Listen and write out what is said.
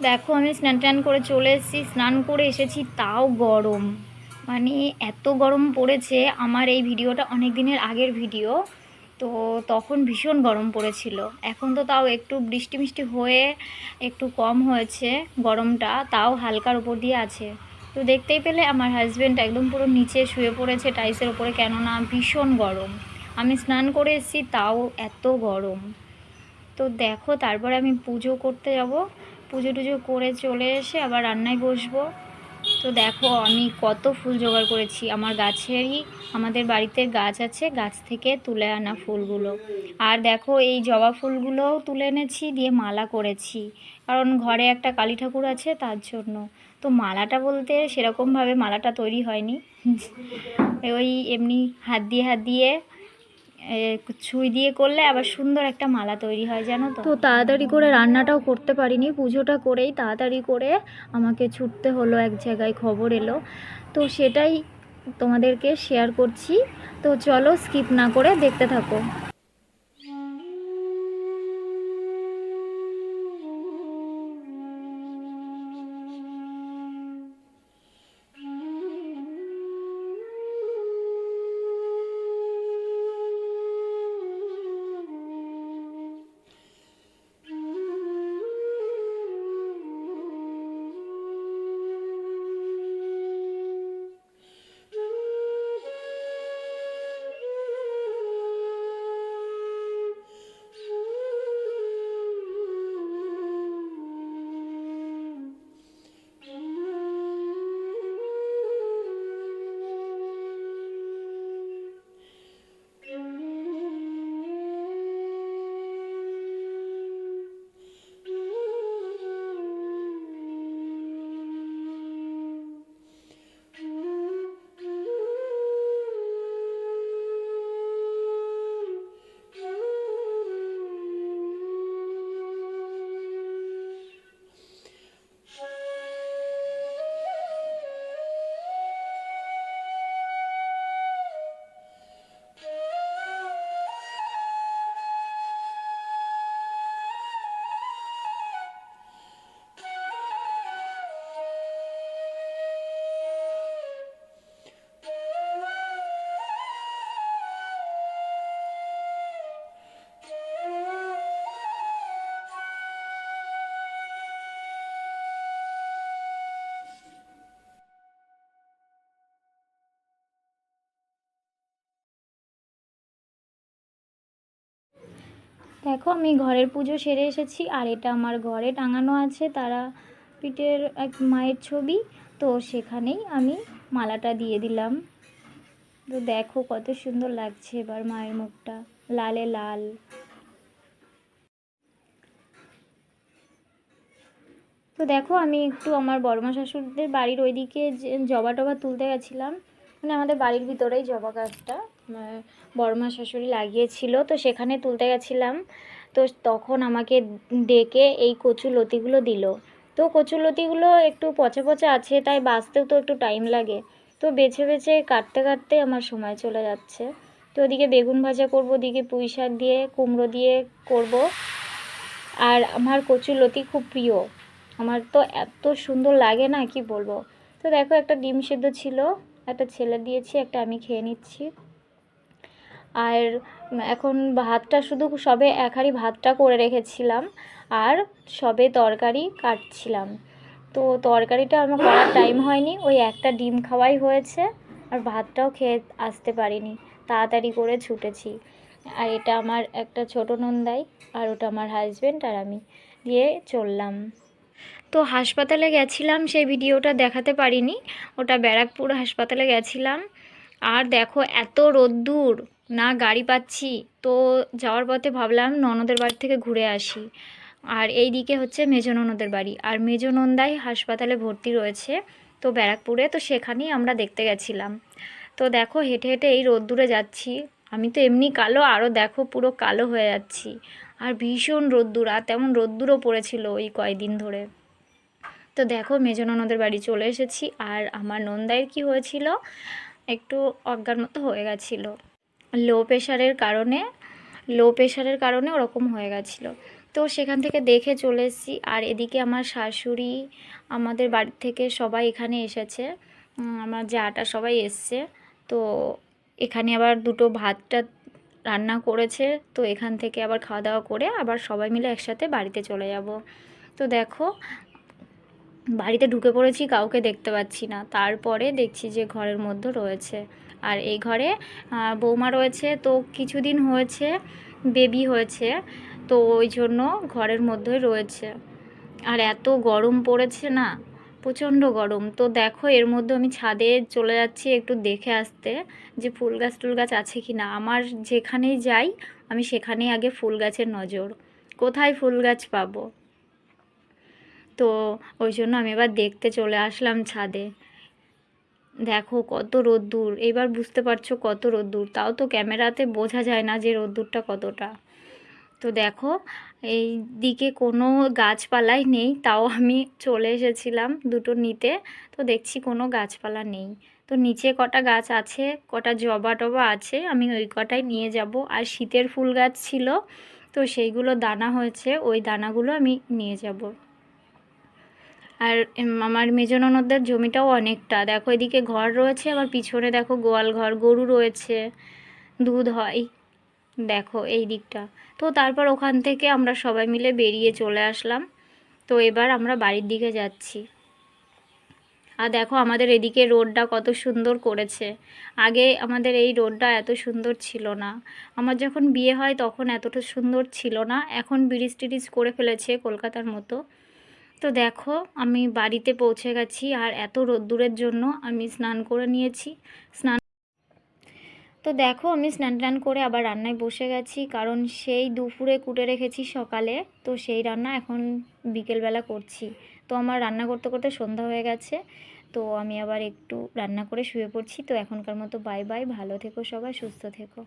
দেখো আমি স্নান টান করে চলে এসেছি, স্নান করে এসেছি তাও গরম, মানে এত গরম পড়েছে। আমার এই ভিডিওটা অনেক দিনের আগের ভিডিও, তো তখন ভীষণ গরম পড়েছিল। এখন তো তাও একটু বৃষ্টি মিষ্টি হয়ে একটু কম হয়েছে গরমটা, তাও হালকার উপর দিয়ে আছে। তো দেখতেই পেলে আমার হাজব্যান্ড একদম পুরো নিচে শুয়ে পড়েছে টাইলসের ওপরে, কেননা ভীষণ গরম। আমি স্নান করে এসেছি তাও এত গরম। তো দেখো তারপরে আমি পুজো করতে যাব, পুজো টুজো করে চলে এসে আবার রান্নায় বসবো। তো দেখো আমি কত ফুল জোগাড় করেছি, আমার গাছেরই, আমাদের বাড়িতে গাছ আছে, গাছ থেকে তুলে আনা ফুলগুলো। আর দেখো এই জবা ফুলগুলোও তুলে এনেছি, দিয়ে মালা করেছি, কারণ ঘরে একটা কালী ঠাকুর আছে তার জন্য। তো মালাটা বলতে সেরকমভাবে মালাটা তৈরি হয়নি, ওই এমনি হাত দিয়ে ছুঁই দিয়ে করলে আবার সুন্দর একটা মালা তৈরি হয়, জানো তো। তো তাড়াতাড়ি করে রান্নাটাও করতে পারিনি, পুজোটা করেই তাড়াতাড়ি করে আমাকে ছুটতে হলো এক জায়গায়, খবর এলো, তো সেটাই তোমাদেরকে শেয়ার করছি। তো চলো স্কিপ না করে দেখতে থাকো। দেখো আমি ঘরের পুজো সেরে এসেছি, আর এটা আমার ঘরে টাঙানো আছে তারা পীঠের এক মায়ের ছবি, তো সেখানেই আমি মালাটা দিয়ে দিলাম। তো দেখো কত সুন্দর লাগছে এবার মায়ের মুখটা, লালে লাল। তো দেখো আমি একটু আমার বড়মা শাশুড়িদের বাড়ির ওইদিকে জবা টবা তুলতে গেছিলাম, মানে আমাদের বাড়ির ভিতরেই জবা গাছটা বড়মা শাশুড়ি লাগিয়েছিল, তো সেখানে তুলতে গেছিলাম। তো তখন আমাকে ডেকে এই কচু লতিগুলো দিল। তো কচু লতিগুলো একটু পচা পচা আছে, তাই বাছতেও তো একটু টাইম লাগে। তো বেছে বেছে কাটতে কাটতে আমার সময় চলে যাচ্ছে। তো ওদিকে বেগুন ভাজা করবো, ওদিকে পুঁই শাক দিয়ে কুমড়ো দিয়ে করব। আর আমার কচু লতি খুব প্রিয়, আমার তো এত সুন্দর লাগে না কি বলবো। তো দেখো একটা ডিম সেদ্ধ ছিল, একটা ছেলে দিয়েছি, একটা আমি খেয়ে নিচ্ছি। আর এখন ভাতটা শুধু সবে এক হাঁড়ি ভাতটা করে রেখেছিলাম, আর সবে তরকারি কাটছিলাম। তো তরকারিটা আমার করার টাইম হয়নি, ওই একটা ডিম খাওয়াই হয়েছে, আর ভাতটাও খেয়ে আসতে পারিনি, তাড়াতাড়ি করে ছুটেছি। আর এটা আমার একটা ছোট নন্দাই, আর ওটা আমার হাজব্যান্ড, আর আমি দিয়ে চললাম। তো হাসপাতালে গেছিলাম, সেই ভিডিওটা দেখাতে পারিনি, ওটা ব্যারাকপুর হাসপাতালে গেছিলাম। আর দেখো এত রোদ্দুর, না গাড়ি পাচ্ছি, তো যাওয়ার পথে ভাবলাম ননদের বাড়ি থেকে ঘুরে আসি। আর এই দিকে হচ্ছে মেজো ননদের বাড়ি, আর মেজো নন্দাই হাসপাতালে ভর্তি রয়েছে তো ব্যারাকপুরে, তো সেখানেই আমরা দেখতে গেছিলাম। তো দেখো হেঁটে হেঁটে এই রোদ্দুরে যাচ্ছি, আমি তো এমনি কালো, আরও দেখো পুরো কালো হয়ে যাচ্ছি। আর ভীষণ রোদ্দুর, আর তেমন রোদ্দুরও পড়েছিল ওই কয়দিন ধরে। তো দেখো মেজো ননদের বাড়ি চলে এসেছি, আর আমার নন্দাইয়ের কি হয়েছিল, একটু অজ্ঞান মতো হয়ে গেছিলো, লো প্রেশারের কারণে ওরকম হয়ে গেছিলো। তো সেখান থেকে দেখে চলে এসেছি। আর এদিকে আমার শাশুড়ি, আমাদের বাড়ি থেকে সবাই এখানে এসেছে, আমার জাটা সবাই এসছে। তো এখানে আবার দুটো ভাতটা রান্না করেছে, তো এখান থেকে আবার খাওয়া দাওয়া করে আবার সবাই মিলে একসাথে বাড়িতে চলে যাব। তো দেখো বাড়িতে ঢুকে পড়েছি, কাউকে দেখতে পাচ্ছি না। তারপরে দেখছি যে ঘরের মধ্যে রয়েছে, আর এই ঘরে বৌমা রয়েছে। তো কিছুদিন হয়েছে বেবি হয়েছে, তো ওই জন্য ঘরের মধ্যেই রয়েছে। আর এত গরম পড়েছে না, প্রচণ্ড গরম। তো দেখো এর মধ্যে আমি ছাদে চলে যাচ্ছি একটু দেখে আসতে যে ফুল গাছ টুল গাছ আছে কি না। আমার যেখানেই যাই আমি সেখানেই আগে ফুল গাছের নজর, কোথায় ফুল গাছ পাবো। তো ওই জন্য আমি এবার দেখতে চলে আসলাম ছাদে। দেখো কত রোদ্দুর, এবার বুঝতে পারছো কত রোদ্দুর। তাও তো ক্যামেরাতে বোঝা যায় না যে রোদ্দুরটা কতটা। তো দেখো এই দিকে কোনো গাছপালাই নেই, তাও আমি চলে এসেছিলাম দুটো নিতে। তো দেখছি কোনো গাছপালা নেই। তো নিচে কটা গাছ আছে, কটা জবা টবা আছে, আমি ওই কটাই নিয়ে যাব। আর শীতের ফুল গাছ ছিল, তো সেইগুলো দানা হয়েছে, ওই দানাগুলো আমি নিয়ে যাব। আর আমার মেজ ননদদের জমিটাও অনেকটা। দেখো এদিকে ঘর রয়েছে, আবার পিছনে দেখো গোয়াল ঘর, গরু রয়েছে, দুধ হয়। দেখো এই দিকটা। তো তারপর ওখান থেকে আমরা সবাই মিলে বেরিয়ে চলে আসলাম। তো এবার আমরা বাড়ির দিকে যাচ্ছি। আর দেখো আমাদের এদিকে রোডটা কত সুন্দর করেছে। আগে আমাদের এই রোডটা এত সুন্দর ছিল না। আমার যখন বিয়ে হয় তখন এতটা সুন্দর ছিল না, এখন ব্রিজ টিরিজ করে ফেলেছে কলকাতার মতো। তো দেখো আমি বাড়িতে পৌঁছে গেছি, আর এত রোদ্দুরের জন্য আমি স্নান করে নিয়েছি। তো দেখো আমি স্নান টান করে আবার রান্নায় বসে গেছি, কারণ সেই দুপুরে কুটে রেখেছি সকালে, তো সেই রান্না এখন বিকেলবেলা করছি। তো আমার রান্না করতে করতে সন্ধ্যা হয়ে গেছে, তো আমি আবার একটু রান্না করে শুয়ে পড়ছি। তো এখনকার মতো বাই বাই, ভালো থেকো সবাই, সুস্থ থেকো।